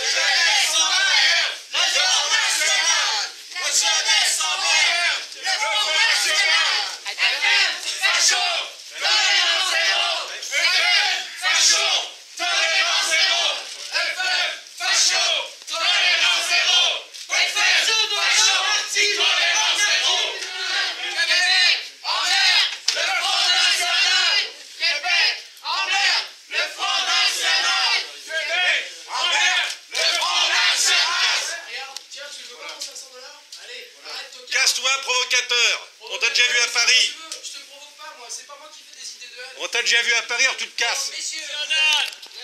jeunesse en grève, le Front National, la jeunesse en grève, le Front National, FM, facho, tolérance zéro, FM, facho, tolérance zéro, FM, facho, tolérance zéro, FM, facho, tolérance zéro. Québec, emmerde, le Front National, Québec, emmerde, le Front National, Québec, emmerde, le Front National. Regarde, tiens, tu veux pas pour 500 $? Allez, arrête, tocard. Casse-toi, provocateur. On t'a déjà vu à Paris. Je te provoque pas, moi. C'est pas moi qui fais des idées de haine. On t'a déjà vu à Paris, alors tu te casses. Messieurs,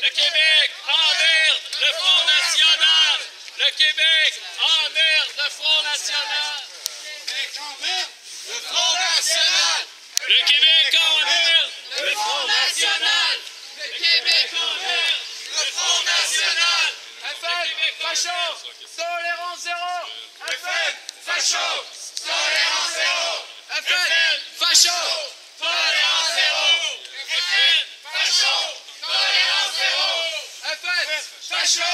Le Québec emmerde le Front National. Le Québec emmerde le Front National. Le Front National, Le Québec emmerde le Front National, le Québec emmerde le Front National, FM, facho, tolérance zéro. FM, facho, tolérance zéro, FM, facho, tolérance zéro, FM, facho, tolérance zéro, FM, facho,